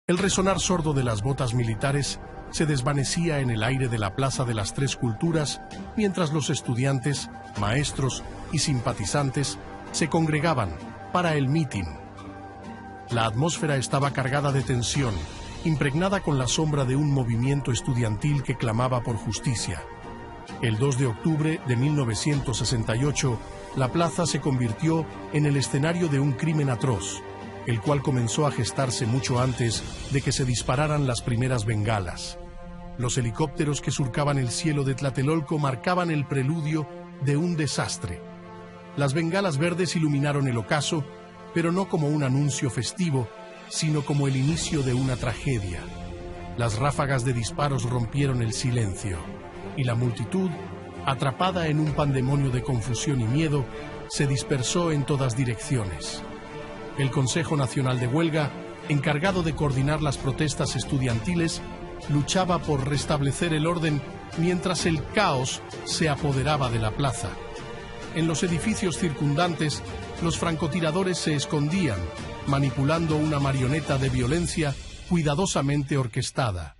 El resonar sordo de las botas militares se desvanecía en el aire de la Plaza de las Tres Culturas, mientras los estudiantes, maestros y simpatizantes se congregaban para el mitin. La atmósfera estaba cargada de tensión, impregnada con la sombra de un movimiento estudiantil que clamaba por justicia. El 2 de octubre de 1968, la plaza se convirtió en el escenario de un crimen atroz, el cual comenzó a gestarse mucho antes de que se dispararan las primeras bengalas. Los helicópteros que surcaban el cielo de Tlatelolco marcaban el preludio de un desastre. Las bengalas verdes iluminaron el ocaso, pero no como un anuncio festivo, sino como el inicio de una tragedia. Las ráfagas de disparos rompieron el silencio, y la multitud, atrapada en un pandemonio de confusión y miedo, se dispersó en todas direcciones. El Consejo Nacional de Huelga, encargado de coordinar las protestas estudiantiles, luchaba por restablecer el orden mientras el caos se apoderaba de la plaza. En los edificios circundantes, los francotiradores se escondían, manipulando una marioneta de violencia cuidadosamente orquestada.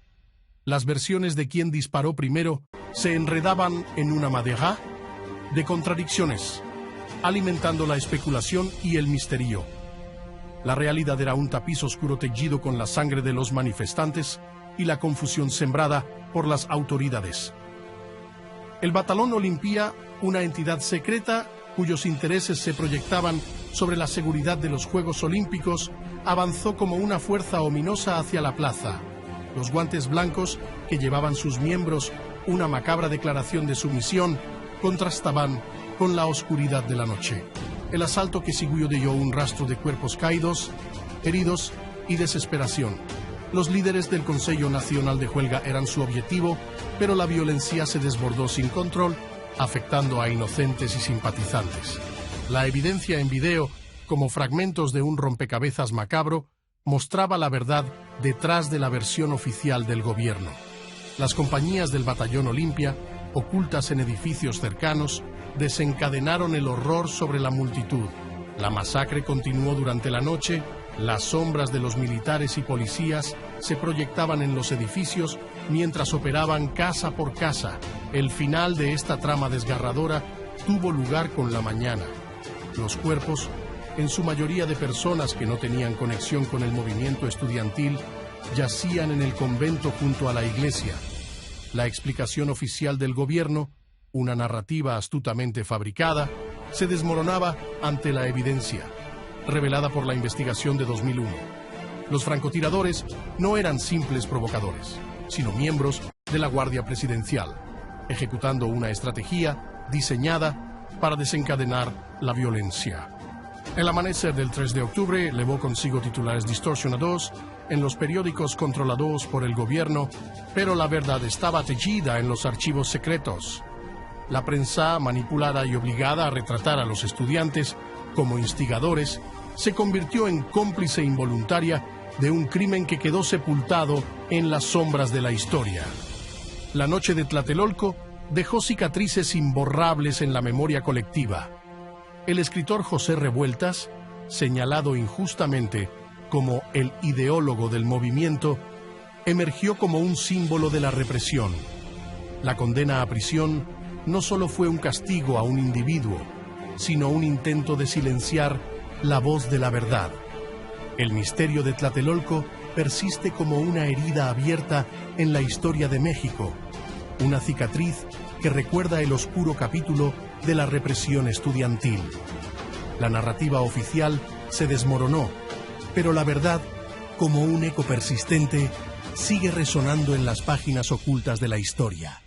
Las versiones de quién disparó primero se enredaban en una madera de contradicciones, alimentando la especulación y el misterio. La realidad era un tapiz oscuro teñido con la sangre de los manifestantes y la confusión sembrada por las autoridades. El Batalón Olimpia, una entidad secreta cuyos intereses se proyectaban sobre la seguridad de los Juegos Olímpicos, avanzó como una fuerza ominosa hacia la plaza. Los guantes blancos, que llevaban sus miembros una macabra declaración de sumisión, contrastaban con la oscuridad de la noche. El asalto que siguió dejó un rastro de cuerpos caídos, heridos y desesperación. Los líderes del Consejo Nacional de Huelga eran su objetivo, pero la violencia se desbordó sin control, afectando a inocentes y simpatizantes. La evidencia en video, como fragmentos de un rompecabezas macabro, mostraba la verdad detrás de la versión oficial del gobierno. Las compañías del Batallón Olimpia, ocultas en edificios cercanos, desencadenaron el horror sobre la multitud. La masacre continuó durante la noche, las sombras de los militares y policías se proyectaban en los edificios mientras operaban casa por casa. El final de esta trama desgarradora tuvo lugar con la mañana. Los cuerpos, en su mayoría de personas que no tenían conexión con el movimiento estudiantil, yacían en el convento junto a la iglesia. La explicación oficial del gobierno, una narrativa astutamente fabricada, se desmoronaba ante la evidencia, revelada por la investigación de 2001. Los francotiradores no eran simples provocadores, sino miembros de la Guardia Presidencial, ejecutando una estrategia diseñada para desencadenar la violencia. El amanecer del 3 de octubre llevó consigo titulares distorsionados en los periódicos controlados por el gobierno, pero la verdad estaba tejida en los archivos secretos. La prensa, manipulada y obligada a retratar a los estudiantes como instigadores, se convirtió en cómplice involuntaria de un crimen que quedó sepultado en las sombras de la historia. La noche de Tlatelolco dejó cicatrices imborrables en la memoria colectiva. El escritor José Revueltas, señalado injustamente como el ideólogo del movimiento, emergió como un símbolo de la represión. La condena a prisión no solo fue un castigo a un individuo, sino un intento de silenciar la voz de la verdad. El misterio de Tlatelolco persiste como una herida abierta en la historia de México, una cicatriz que recuerda el oscuro capítulo de la represión estudiantil. La narrativa oficial se desmoronó, pero la verdad, como un eco persistente, sigue resonando en las páginas ocultas de la historia.